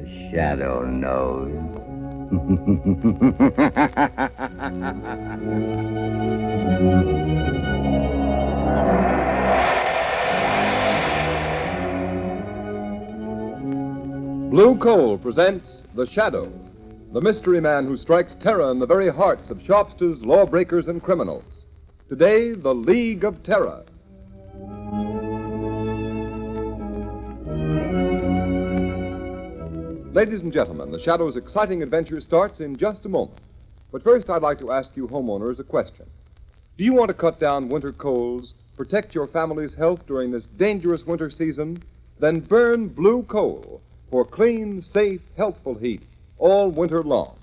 The shadow knows. Blue Coal presents The Shadow, the mystery man who strikes terror in the very hearts of shopsters, lawbreakers, and criminals. Today, The League of Terror. Ladies and gentlemen, The Shadow's exciting adventure starts in just a moment. But first, I'd like to ask you homeowners a question. Do you want to cut down winter colds, protect your family's health during this dangerous winter season? Then burn Blue Coal for clean, safe, healthful heat all winter long.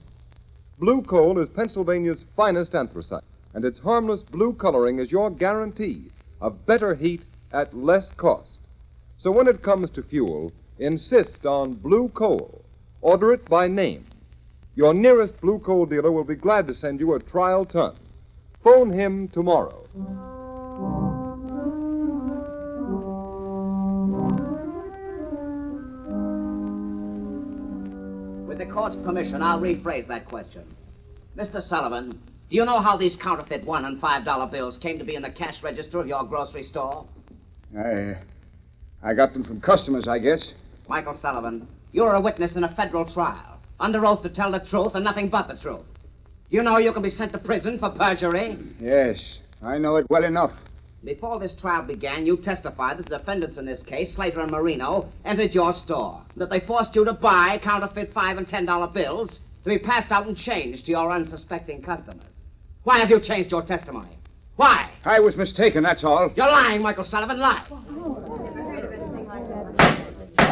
Blue Coal is Pennsylvania's finest anthracite, and its harmless blue coloring is your guarantee of better heat at less cost. So when it comes to fuel, insist on Blue Coal. Order it by name. Your nearest Blue Coal dealer will be glad to send you a trial ton. Phone him tomorrow. With the court's permission, I'll rephrase that question. Mr. Sullivan, do you know how these counterfeit $1 and $5 bills came to be in the cash register of your grocery store? I got them from customers, I guess. Michael Sullivan, you're a witness in a federal trial, under oath to tell the truth and nothing but the truth. Do you know you can be sent to prison for perjury? Yes, I know it well enough. Before this trial began, you testified that the defendants in this case, Slater and Marino, entered your store, that they forced you to buy counterfeit $5 and $10 bills to be passed out and changed to your unsuspecting customers. Why have you changed your testimony? Why? I was mistaken, that's all. You're lying, Michael Sullivan, lie.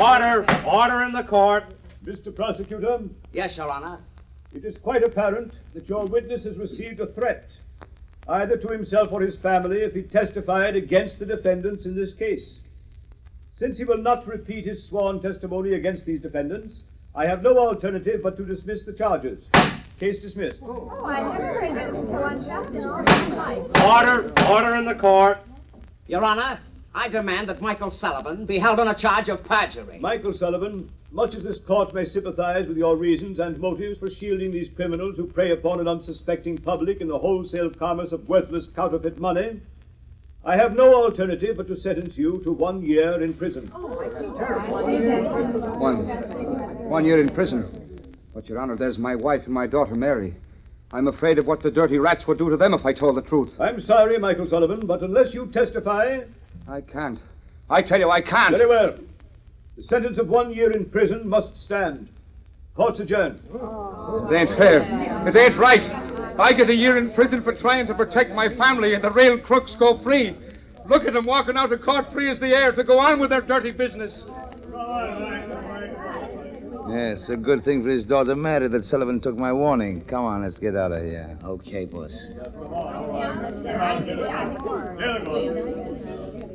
Order in the court. Mr. Prosecutor, Yes, Your Honor. it is quite apparent that your witness has received a threat, either to himself or his family, if he testified against the defendants in this case. Since he will not repeat his sworn testimony against these defendants, I have no alternative but to dismiss the charges. Case dismissed. Order in the court. Your Honor, I demand that Michael Sullivan be held on a charge of perjury. Michael Sullivan, much as this court may sympathize with your reasons and motives for shielding these criminals who prey upon an unsuspecting public in the wholesale commerce of worthless counterfeit money, I have no alternative but to sentence you to 1 year in prison. 1 year in prison. But, Your Honor, there's my wife and my daughter, Mary. I'm afraid of what the dirty rats would do to them if I told the truth. I'm sorry, Michael Sullivan, but unless you testify... I can't. I tell you, I can't. Very well. The sentence of 1 year in prison must stand. Court's adjourned. It ain't fair. It ain't right. I get a year in prison for trying to protect my family, and the rail crooks go free. Look at them walking out of court free as the air to go on with their dirty business. Yes, a good thing for his daughter Mary that Sullivan took my warning. Come on, let's get out of here. Okay, boss.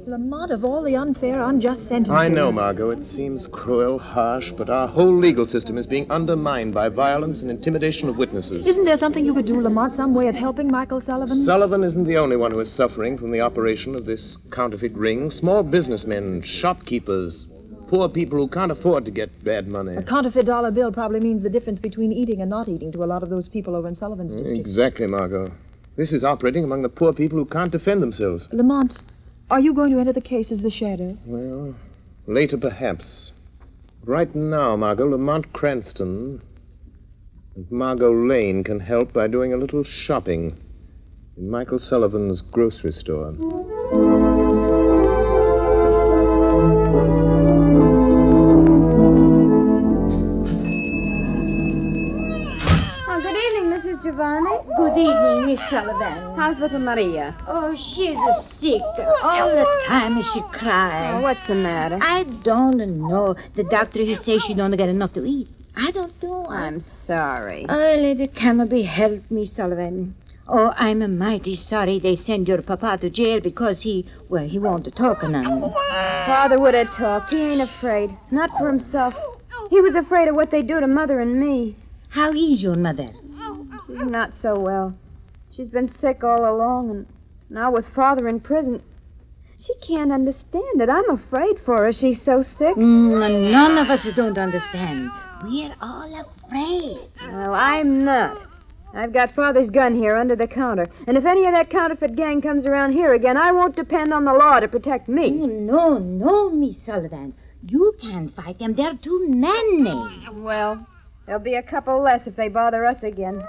Lamont, of all the unfair, unjust sentences... I know, Margot. It seems cruel, harsh, but our whole legal system is being undermined by violence and intimidation of witnesses. Isn't there something you could do, Lamont, some way of helping Michael Sullivan? Sullivan isn't the only one who is suffering from the operation of this counterfeit ring. Small businessmen, shopkeepers, poor people who can't afford to get bad money. A counterfeit dollar bill probably means the difference between eating and not eating to a lot of those people over in Sullivan's district. Exactly, Margot. This is operating among the poor people who can't defend themselves. Lamont, are you going to enter the case as the shadow? Well, later perhaps. Right now, Margot, Lamont Cranston and Margot Lane can help by doing a little shopping in Michael Sullivan's grocery store. Giovanni? Good evening, Miss Sullivan. How's little Maria? Oh, she's sick. All the time she cries. Oh, what's the matter? I don't know. The doctor, he says she don't get enough to eat. I don't know. I'm sorry. Oh, it cannot be helped, Miss Sullivan. Oh, I'm mighty sorry they send your papa to jail because he won't talk none. Father would have talked. He ain't afraid. Not for himself. He was afraid of what they do to Mother and me. How is your mother? She's not so well. She's been sick all along, and now with Father in prison. She can't understand it. I'm afraid for her. She's so sick. None of us don't understand. We're all afraid. Well, I'm not. I've got Father's gun here under the counter. And if any of that counterfeit gang comes around here again, I won't depend on the law to protect me. No, Miss Sullivan. You can't fight them. They're too many. Well, there'll be a couple less if they bother us again.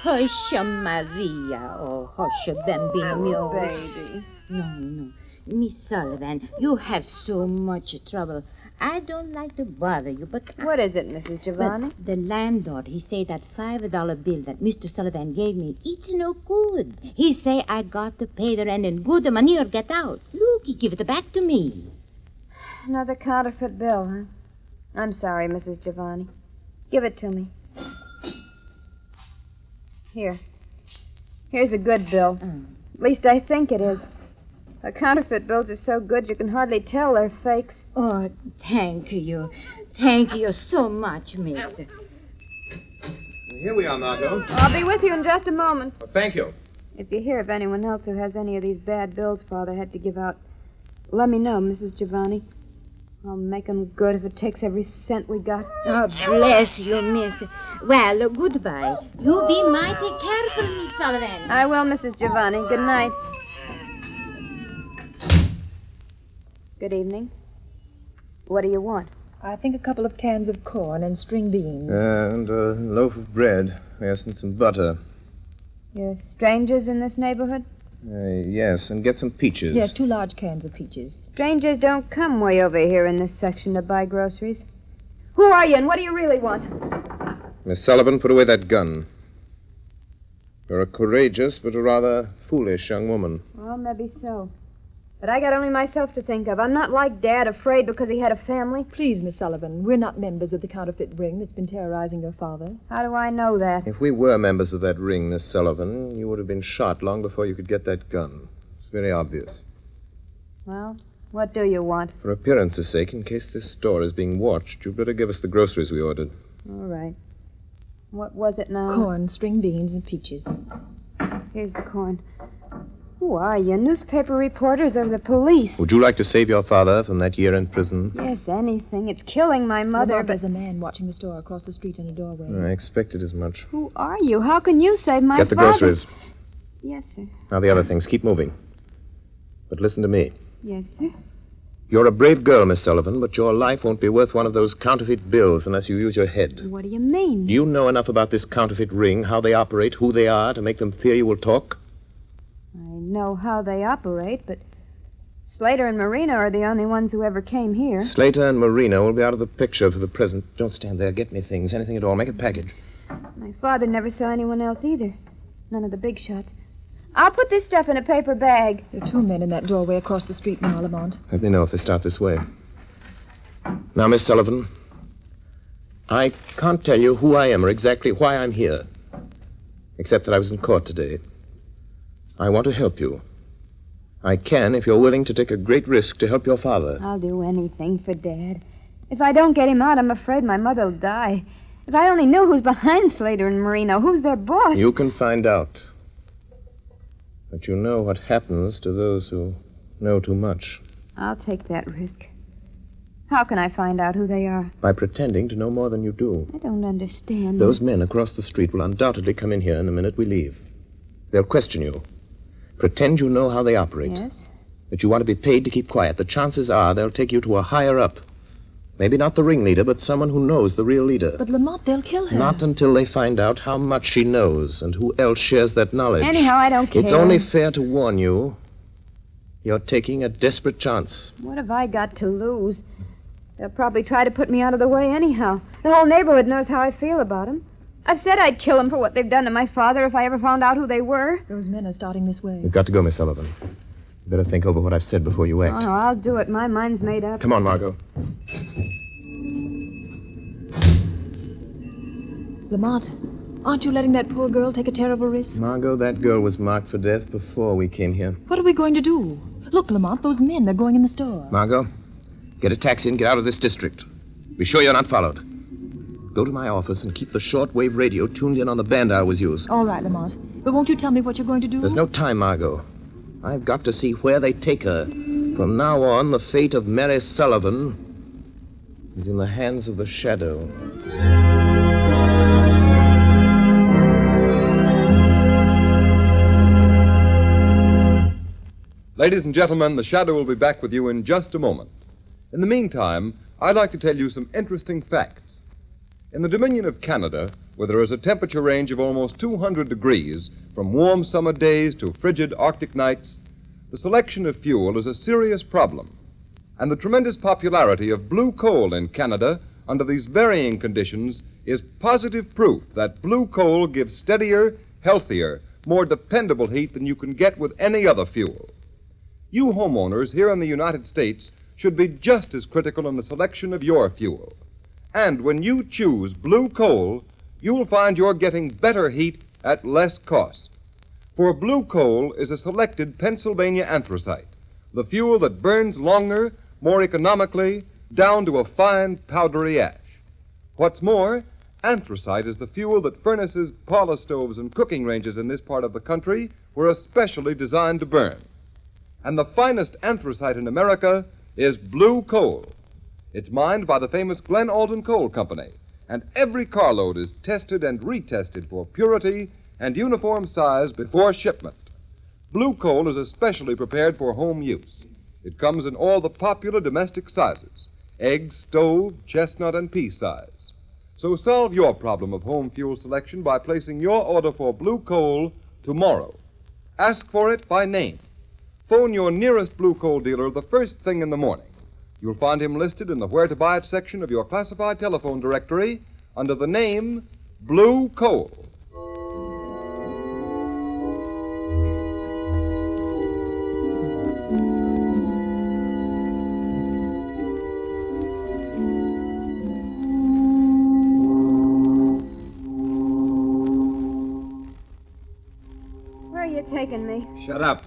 Hush, Maria. Oh, hush, bambino mio. Baby. No. Miss Sullivan, you have so much trouble. I don't like to bother you, but... What is it, Mrs. Giovanni? But the landlord, he say that $5 bill that Mr. Sullivan gave me, it's no good. He say I got to pay the rent and good the money or get out. Look, he give it back to me. Another counterfeit bill, huh? I'm sorry, Mrs. Giovanni. Give it to me. Here. Here's a good bill. At least I think it is. The counterfeit bills are so good you can hardly tell they're fakes. Oh, thank you. Thank you so much, mister. Here we are, Margot. I'll be with you in just a moment. Well, thank you. If you hear of anyone else who has any of these bad bills Father had to give out, let me know, Mrs. Giovanni. I'll make 'em good if it takes every cent we got. Oh, bless you, miss. Well, goodbye. You be mighty careful, Miss Sullivan. I will, Mrs. Giovanni. Good night. Good evening. What do you want? I think a couple of cans of corn and string beans. And a loaf of bread. Yes, and some butter. You're strangers in this neighborhood? Yes, and get some peaches. Yes, 2 large cans of peaches. Strangers don't come way over here in this section to buy groceries. Who are you and what do you really want? Miss Sullivan, put away that gun. You're a courageous but a rather foolish young woman. Well, maybe so. But I got only myself to think of. I'm not like Dad, afraid because he had a family. Please, Miss Sullivan, we're not members of the counterfeit ring that's been terrorizing your father. How do I know that? If we were members of that ring, Miss Sullivan, you would have been shot long before you could get that gun. It's very obvious. Well, what do you want? For appearance's sake, in case this store is being watched, you'd better give us the groceries we ordered. All right. What was it now? Corn, string beans, and peaches. Here's the corn. Who are you? Newspaper reporters or the police? Would you like to save your father from that year in prison? Yes, anything. It's killing my mother, Lamont, but... There's a man watching the store across the street in a doorway. I expected as much. Who are you? How can you save my Get the father? groceries. Yes, sir. Now the other things. Keep moving. But listen to me. Yes, sir. You're a brave girl, Miss Sullivan, but your life won't be worth one of those counterfeit bills unless you use your head. What do you mean? Do you know enough about this counterfeit ring, how they operate, who they are, to make them fear you will talk? I know how they operate, but Slater and Marina are the only ones who ever came here. Slater and Marina will be out of the picture for the present. Don't stand there. Get me things, anything at all. Make a package. My father never saw anyone else either. None of the big shots. I'll put this stuff in a paper bag. There are 2 men in that doorway across the street now, Lamont. Let me know if they start this way. Now, Miss Sullivan, I can't tell you who I am or exactly why I'm here, except that I was in court today. I want to help you. I can if you're willing to take a great risk to help your father. I'll do anything for Dad. If I don't get him out, I'm afraid my mother'll die. If I only knew who's behind Slater and Marino, who's their boss. You can find out. But you know what happens to those who know too much. I'll take that risk. How can I find out who they are? By pretending to know more than you do. I don't understand. Those men across the street will undoubtedly come in here in the minute we leave. They'll question you. Pretend you know how they operate. Yes? That you want to be paid to keep quiet. The chances are they'll take you to a higher up. Maybe not the ringleader, but someone who knows the real leader. But, Lamont, they'll kill her. Not until they find out how much she knows and who else shares that knowledge. Anyhow, I don't care. It's only fair to warn you. You're taking a desperate chance. What have I got to lose? They'll probably try to put me out of the way anyhow. The whole neighborhood knows how I feel about them. I've said I'd kill them for what they've done to my father if I ever found out who they were. Those men are starting this way. You've got to go, Miss Sullivan. You better think over what I've said before you act. Oh, no, I'll do it. My mind's made up. Come on, Margot. Lamont, aren't you letting that poor girl take a terrible risk? Margot, that girl was marked for death before we came here. What are we going to do? Look, Lamont, those men, they're going in the store. Margot, get a taxi and get out of this district. Be sure you're not followed. Go to my office and keep the shortwave radio tuned in on the band I always use. All right, Lamont. But won't you tell me what you're going to do? There's no time, Margot. I've got to see where they take her. From now on, the fate of Mary Sullivan is in the hands of the Shadow. Ladies and gentlemen, the Shadow will be back with you in just a moment. In the meantime, I'd like to tell you some interesting facts. In the Dominion of Canada, where there is a temperature range of almost 200 degrees, from warm summer days to frigid Arctic nights, the selection of fuel is a serious problem. And the tremendous popularity of blue coal in Canada under these varying conditions is positive proof that blue coal gives steadier, healthier, more dependable heat than you can get with any other fuel. You homeowners here in the United States should be just as critical in the selection of your fuel. And when you choose blue coal, you'll find you're getting better heat at less cost. For blue coal is a selected Pennsylvania anthracite, the fuel that burns longer, more economically, down to a fine, powdery ash. What's more, anthracite is the fuel that furnaces, parlor stoves, and cooking ranges in this part of the country were especially designed to burn. And the finest anthracite in America is blue coal. It's mined by the famous Glen Alden Coal Company, and every carload is tested and retested for purity and uniform size before shipment. Blue coal is especially prepared for home use. It comes in all the popular domestic sizes: egg, stove, chestnut, and pea size. So solve your problem of home fuel selection by placing your order for blue coal tomorrow. Ask for it by name. Phone your nearest blue coal dealer the first thing in the morning. You'll find him listed in the Where to Buy It section of your classified telephone directory under the name Blue Coal. Where are you taking me? Shut up.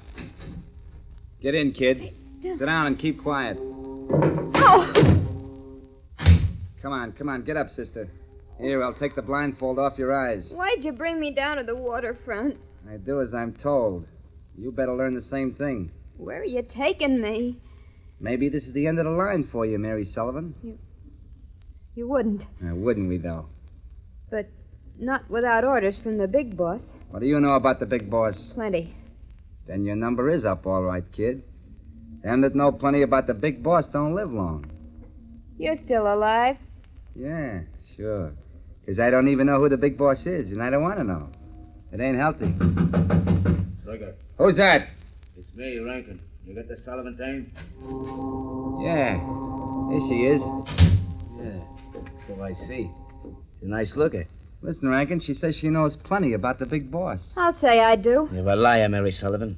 Get in, kid. Sit down and keep quiet. Oh! Come on. Get up, sister. Here, I'll take the blindfold off your eyes. Why'd you bring me down to the waterfront? I do as I'm told. You better learn the same thing. Where are you taking me? Maybe this is the end of the line for you, Mary Sullivan. You wouldn't. Wouldn't we, though? But not without orders from the big boss. What do you know about the big boss? Plenty. Then your number is up, all right, kid. Them that know plenty about the big boss don't live long. You're still alive? Yeah, sure. 'Cause I don't even know who the big boss is, and I don't want to know. It ain't healthy. Trigger. Who's that? It's me, Rankin. You got the Sullivan dame? Yeah. There she is. Yeah, so I see. She's a nice looker. Listen, Rankin, she says she knows plenty about the big boss. I'll say I do. You're a liar, Mary Sullivan.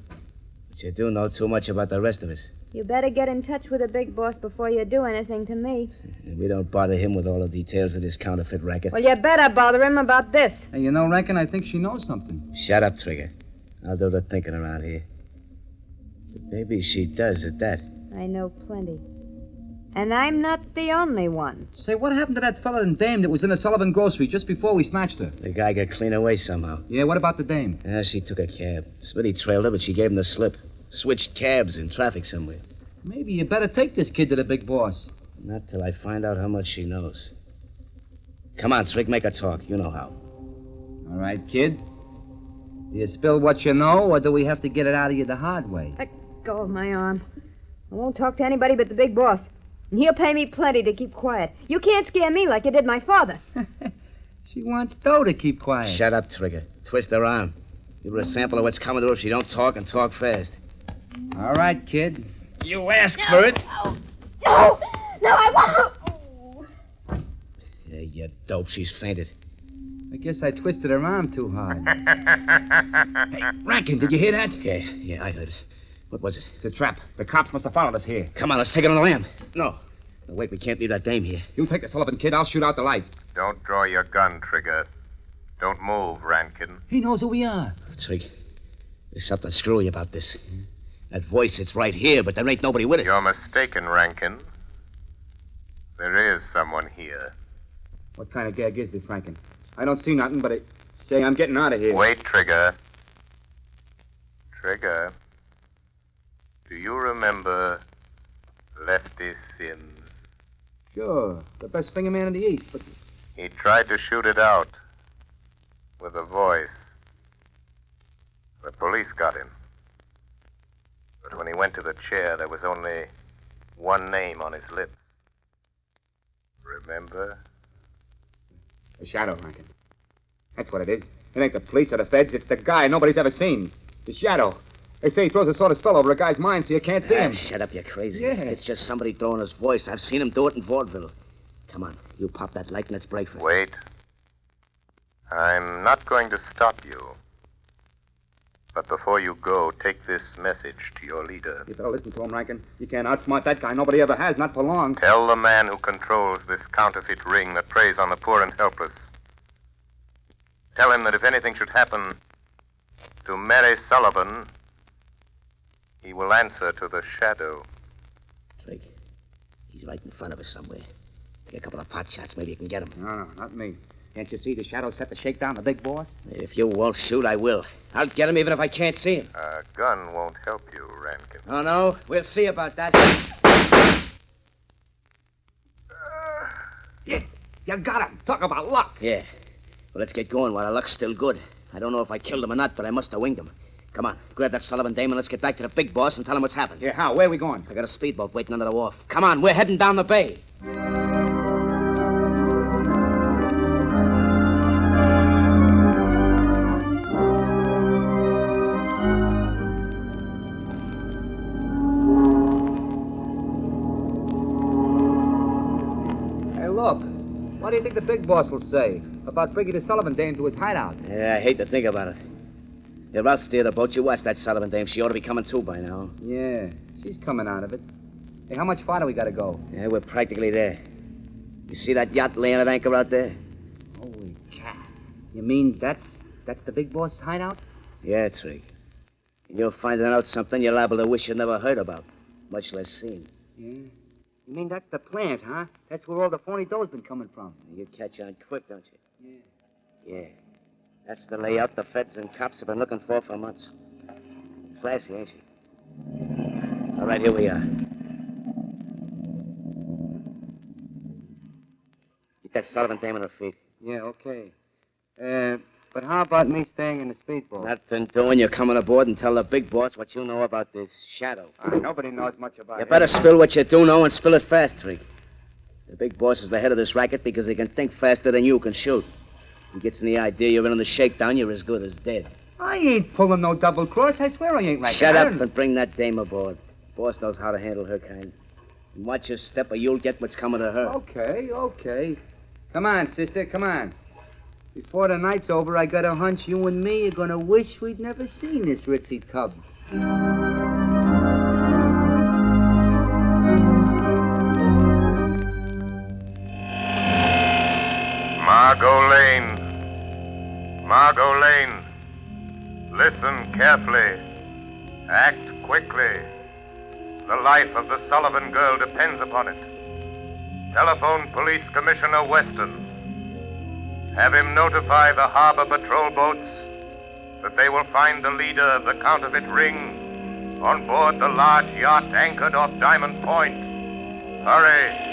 But you do know too much about the rest of us. You better get in touch with the big boss before you do anything to me. We don't bother him with all the details of this counterfeit racket. Well, you better bother him about this. Hey, you know, Rankin, I think she knows something. Shut up, Trigger. I'll do the thinking around here. But maybe she does at that. I know plenty. And I'm not the only one. Say, what happened to that fella and dame that was in the Sullivan grocery just before we snatched her? The guy got clean away somehow. Yeah, what about the dame? She took a cab. Smitty trailed her, but she gave him the slip. Switched cabs in traffic somewhere. Maybe you better take this kid to the big boss. Not till I find out how much she knows. Come on, Trig, make her talk. You know how. All right, kid. Do you spill what you know, or do we have to get it out of you the hard way? Let go of my arm. I won't talk to anybody but the big boss. And he'll pay me plenty to keep quiet. You can't scare me like you did my father. She wants dough to keep quiet. Shut up, Trigger. Twist her arm. Give her a sample of what's coming to her if she don't talk, and talk fast. All right, kid. You asked for it. No, I won't. Yeah, you dope. She's fainted. I guess I twisted her arm too hard. Hey, Rankin, did you hear that? Yeah, I heard it. What was it? It's a trap. The cops must have followed us here. Come on, let's take it on the lam. No, wait, we can't leave that dame here. You take the Sullivan kid. I'll shoot out the light. Don't draw your gun, Trigger. Don't move, Rankin. He knows who we are. Trig, there's something screwy about this. That voice, it's right here, but there ain't nobody with it. You're mistaken, Rankin. There is someone here. What kind of gag is this, Rankin? I don't see nothing, but I'm getting out of here. Wait, Trigger. Trigger. Do you remember Lefty Sims? Sure. The best finger man in the East, but... He tried to shoot it out with a voice. The police got him. But when he went to the chair, there was only one name on his lips. Remember? The Shadow, Rankin. That's what it is. It ain't the police or the feds. It's the guy nobody's ever seen. The Shadow. They say he throws a sort of spell over a guy's mind so you can't see him. Shut up, you're crazy. Yeah. It's just somebody throwing his voice. I've seen him do it in vaudeville. Come on, you pop that light and let's break for it. Wait. I'm not going to stop you. But before you go, take this message to your leader. You better listen to him, Rankin. You can't outsmart that guy. Nobody ever has, not for long. Tell the man who controls this counterfeit ring that preys on the poor and helpless. Tell him that if anything should happen to Mary Sullivan, he will answer to the Shadow. Drake, he's right in front of us somewhere. Take a couple of pot shots, maybe you can get him. No, not me. Can't you see the Shadow set the shakedown, the big boss? If you won't shoot, I will. I'll get him even if I can't see him. A gun won't help you, Rankin. Oh, no? We'll see about that. Yeah, you got him. Talk about luck. Yeah. Well, let's get going while our luck's still good. I don't know if I killed him or not, but I must have winged him. Come on, grab that Sullivan dame and let's get back to the big boss and tell him what's happened. Yeah, how? Where are we going? I got a speedboat waiting under the wharf. Come on, we're heading down the bay. Hey, look. What do you think the big boss will say about bringing the Sullivan dame to his hideout? Yeah, I hate to think about it. If I'll steer the boat, you watch that Sullivan dame. She ought to be coming too by now. Yeah, she's coming out of it. Hey, how much farther we gotta go? Yeah, we're practically there. You see that yacht laying at anchor out there? Holy cat. You mean that's the big boss hideout? Yeah, Trig. And you're finding out something you're liable to wish you never heard about, much less seen. Yeah. You mean that's the plant, huh? That's where all the phony dough's been coming from. You catch on quick, don't you? Yeah. Yeah. That's the layout the feds and cops have been looking for months. Classy, ain't she? All right, here we are. Get that Sullivan dame on her feet. Yeah, okay. But how about me staying in the speedboat? Nothing doing. You're coming aboard and tell the big boss what you know about this Shadow. Nobody knows much about it. You better spill what you do know and spill it fast, Trig. The big boss is the head of this racket because he can think faster than you can shoot. He gets the idea you're in on the shakedown, you're as good as dead. I ain't pulling no double cross. I swear I ain't right. Shut up and bring that dame aboard. Boss knows how to handle her kind. And watch your step or you'll get what's coming to her. Okay. Come on, sister, come on. Before the night's over, I got a hunch you and me are gonna wish we'd never seen this ritzy cub. Margot Lane. Listen carefully. Act quickly. The life of the Sullivan girl depends upon it. Telephone Police Commissioner Weston. Have him notify the harbor patrol boats that they will find the leader of the counterfeit ring on board the large yacht anchored off Diamond Point. Hurry.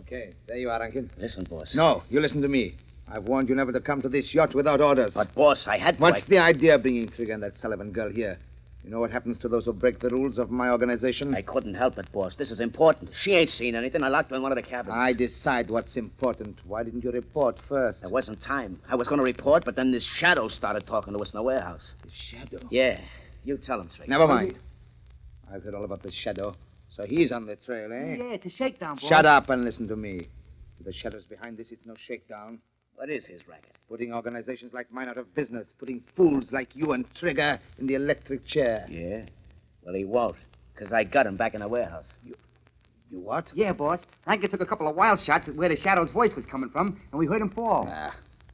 Okay, there you are, Rankin. Listen, boss. No, you listen to me. I've warned you never to come to this yacht without orders. But, boss, I had to. What's the idea of bringing Trigger and that Sullivan girl here? You know what happens to those who break the rules of my organization? I couldn't help it, boss. This is important. She ain't seen anything. I locked her in one of the cabins. I decide what's important. Why didn't you report first? There wasn't time. I was going to report, but then this Shadow started talking to us in the warehouse. The Shadow? Yeah. You tell him, Trigger. Never mind. I've heard all about the Shadow. So he's on the trail, eh? Yeah, it's a shakedown, boss. Shut up and listen to me. If the Shadow's behind this, it's no shakedown. What is his racket? Putting organizations like mine out of business. Putting fools like you and Trigger in the electric chair. Yeah? Well, he won't, because I got him back in the warehouse. You what? Yeah, boss. Rankin took a couple of wild shots at where the Shadow's voice was coming from, and we heard him fall.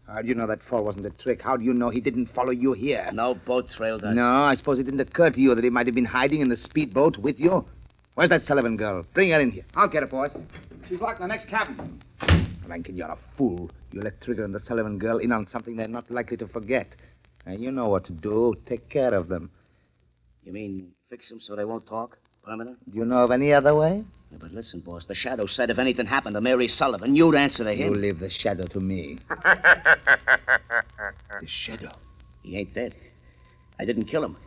How do you know that fall wasn't a trick? How do you know he didn't follow you here? No boat trailed us. No, I suppose it didn't occur to you that he might have been hiding in the speedboat with you? Where's that Sullivan girl? Bring her in here. I'll get her, boss. She's locked in the next cabin. Rankin, you're a fool. You let Trigger and the Sullivan girl in on something they're not likely to forget. And you know what to do. Take care of them. You mean fix them so they won't talk? Permanent? Do you know of any other way? Yeah, but listen, boss. The Shadow said if anything happened to Mary Sullivan, you'd answer to him. You leave the Shadow to me. The Shadow? He ain't dead. I didn't kill him.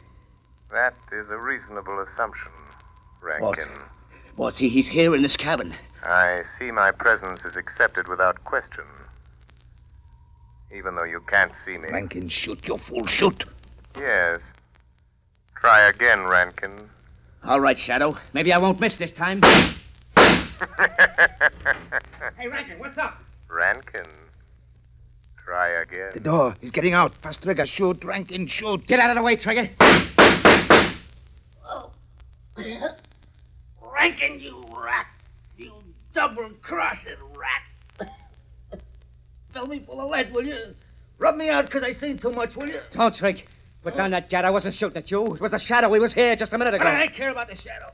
That is a reasonable assumption, Rankin. Boss, he's here in this cabin. I see my presence is accepted without question. Even though you can't see me. Rankin, shoot, you fool, shoot. Yes. Try again, Rankin. All right, Shadow. Maybe I won't miss this time. Hey, Rankin, what's up? Rankin. Try again. The door. He's getting out. Fast, Trigger. Shoot, Rankin, shoot. Get out of the way, Trigger. Oh. Rankin, you rat. You double-crossed rat. Fill me full of lead, will you? Rub me out because I seen too much, will you? Don't, Trig. Put down that gat. I wasn't shooting at you. It was the Shadow. He was here just a minute ago. I don't care about the Shadow.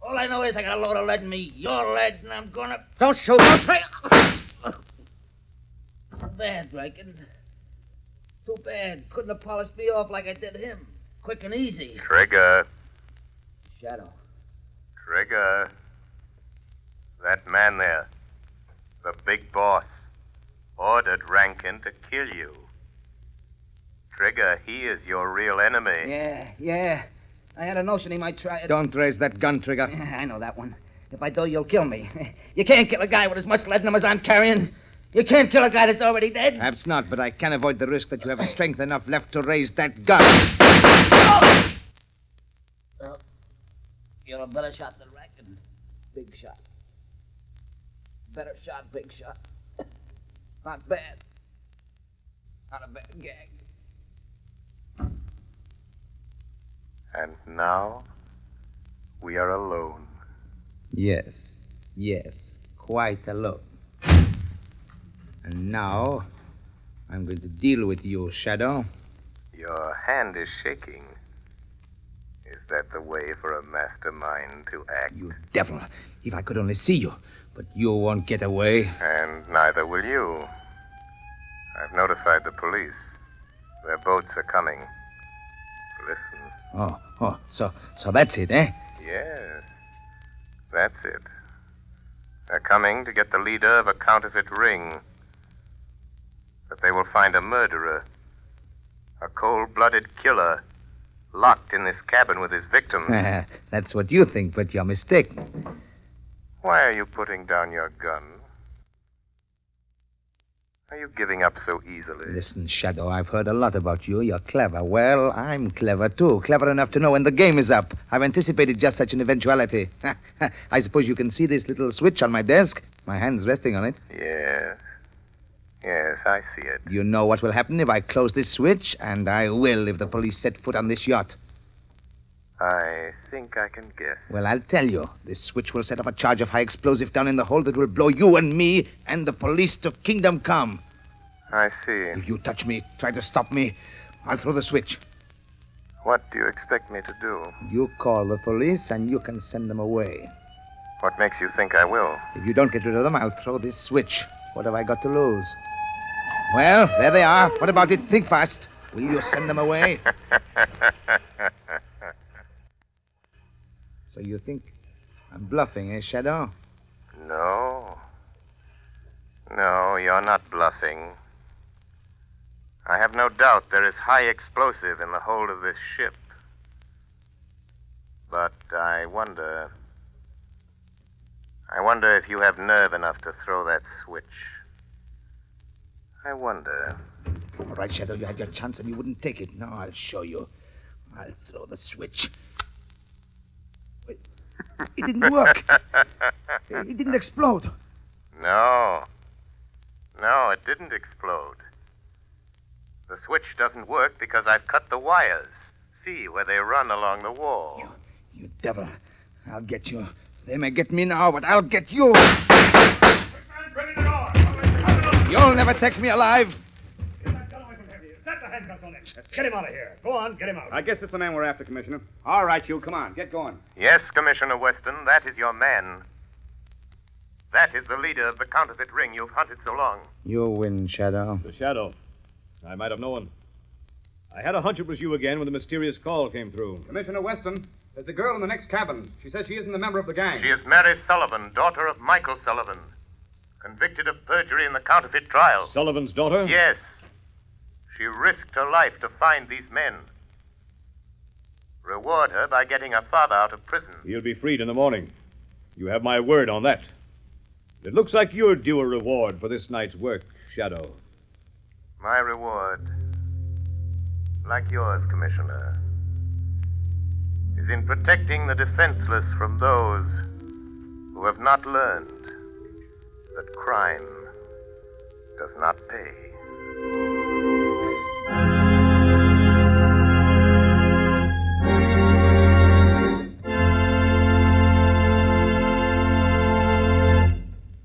All I know is I got a load of lead in me. Your lead, and I'm gonna... Don't shoot. Don't try. Too bad, Rankin. Too bad. Couldn't have polished me off like I did him. Quick and easy. Trigger. Shadow. Trigger. That man there, the big boss, ordered Rankin to kill you. Trigger, he is your real enemy. Yeah. I had a notion he might try it. Don't raise that gun, Trigger. I know that one. If I do, you'll kill me. You can't kill a guy with as much lead in him as I'm carrying. You can't kill a guy that's already dead. Perhaps not, but I can't avoid the risk that you have strength enough left to raise that gun. Well, you're a better shot than Rankin. Big shot. Better shot, big shot. Not bad. Not a bad gag. And now, we are alone. Yes, quite alone. And now, I'm going to deal with you, Shadow. Your hand is shaking. Is that the way for a mastermind to act? You devil. If I could only see you. But you won't get away. And neither will you. I've notified the police. Their boats are coming. Listen. Oh, so that's it, eh? Yes, that's it. They're coming to get the leader of a counterfeit ring. But they will find a murderer, a cold-blooded killer, locked in this cabin with his victims. That's what you think, but you're mistaken. Why are you putting down your gun? Are you giving up so easily? Listen, Shadow, I've heard a lot about you. You're clever. Well, I'm clever, too. Clever enough to know when the game is up. I've anticipated just such an eventuality. I suppose you can see this little switch on my desk? My hand's resting on it. Yes, I see it. You know what will happen if I close this switch? And I will if the police set foot on this yacht. I think I can guess. Well, I'll tell you. This switch will set off a charge of high explosive down in the hold that will blow you and me and the police to kingdom come. I see. If you touch me, try to stop me, I'll throw the switch. What do you expect me to do? You call the police and you can send them away. What makes you think I will? If you don't get rid of them, I'll throw this switch. What have I got to lose? Well, there they are. What about it? Think fast. Will you send them away? So you think I'm bluffing, eh, Shadow? No, you're not bluffing. I have no doubt there is high explosive in the hold of this ship. But I wonder if you have nerve enough to throw that switch. I wonder. All right, Shadow, you had your chance and you wouldn't take it. Now I'll show you. I'll throw the switch. Wait, it didn't work. It didn't explode. No, it didn't explode. The switch doesn't work because I've cut the wires. See where they run along the wall. You devil. I'll get you. They may get me now, but I'll get you. You'll never take me alive. Get that gun away from here. Set the handcuffs on. Let's get him out of here. Go on, get him out. I guess it's the man we're after, Commissioner. All right, you, come on, get going. Yes, Commissioner Weston, that is your man. That is the leader of the counterfeit ring you've hunted so long. You win, Shadow. The Shadow. I might have known. I had a hunch it was you again when the mysterious call came through. Commissioner Weston, there's a girl in the next cabin. She says she isn't a member of the gang. She is Mary Sullivan, daughter of Michael Sullivan, convicted of perjury in the counterfeit trial. Sullivan's daughter? Yes. She risked her life to find these men. Reward her by getting her father out of prison. He'll be freed in the morning. You have my word on that. It looks like you're due a reward for this night's work, Shadow. My reward, like yours, Commissioner, is in protecting the defenseless from those who have not learned that crime does not pay.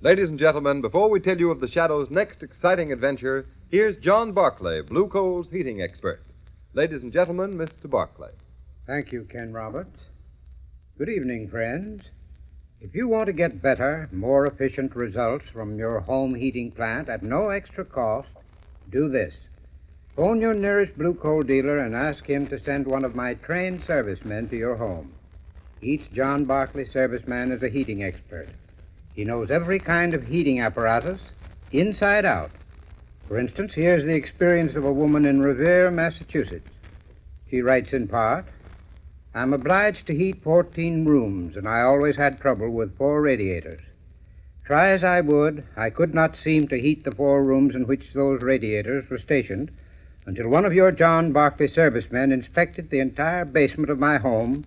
Ladies and gentlemen, before we tell you of the Shadow's next exciting adventure, here's John Barclay, Blue Coal's heating expert. Ladies and gentlemen, Mr. Barclay. Thank you, Ken Roberts. Good evening, friends. If you want to get better, more efficient results from your home heating plant at no extra cost, do this. Phone your nearest Blue Coal dealer and ask him to send one of my trained servicemen to your home. Each John Barclay serviceman is a heating expert. He knows every kind of heating apparatus, inside out. For instance, here's the experience of a woman in Revere, Massachusetts. She writes in part, I'm obliged to heat 14 rooms, and I always had trouble with 4 radiators. Try as I would, I could not seem to heat the 4 rooms in which those radiators were stationed until one of your John Barclay servicemen inspected the entire basement of my home,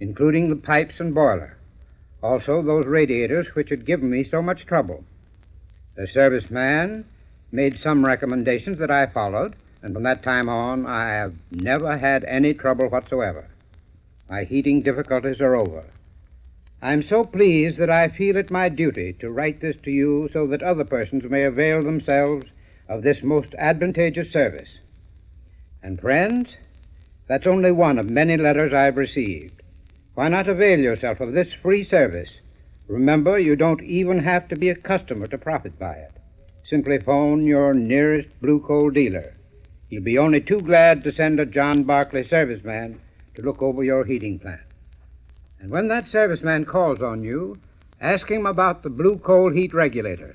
including the pipes and boiler. Also, those radiators which had given me so much trouble. The serviceman made some recommendations that I followed, and from that time on, I have never had any trouble whatsoever. My heating difficulties are over. I'm so pleased that I feel it my duty to write this to you so that other persons may avail themselves of this most advantageous service. And friends, that's only one of many letters I've received. Why not avail yourself of this free service? Remember, you don't even have to be a customer to profit by it. Simply phone your nearest Blue Coal dealer. He'll be only too glad to send a John Barclay serviceman to look over your heating plant. And when that serviceman calls on you, ask him about the Blue Coal heat regulator.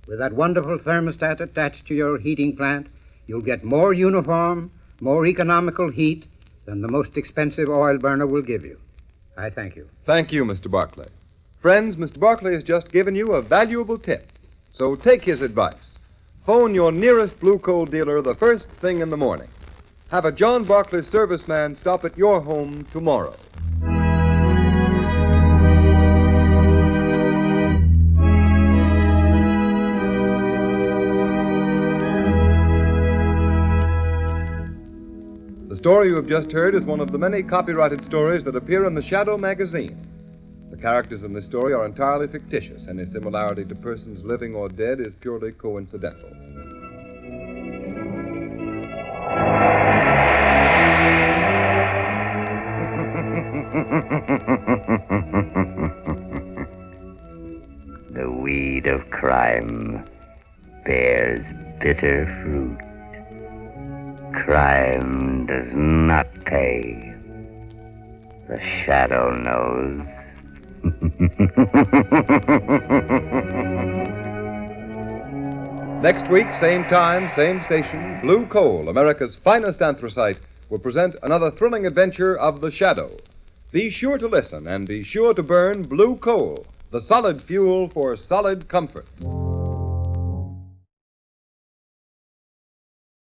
With that wonderful thermostat attached to your heating plant, you'll get more uniform, more economical heat than the most expensive oil burner will give you. I thank you. Thank you, Mr. Barclay. Friends, Mr. Barclay has just given you a valuable tip. So take his advice. Phone your nearest Blue Coal dealer the first thing in the morning. Have a John Barclay serviceman stop at your home tomorrow. The story you have just heard is one of the many copyrighted stories that appear in the Shadow magazine. The characters in this story are entirely fictitious. Any similarity to persons living or dead is purely coincidental. The weed of crime bears bitter fruit. Crime does not pay. The Shadow knows. Next week, same time, same station, Blue Coal, America's finest anthracite, will present another thrilling adventure of the Shadow. Be sure to listen and be sure to burn Blue Coal, the solid fuel for solid comfort.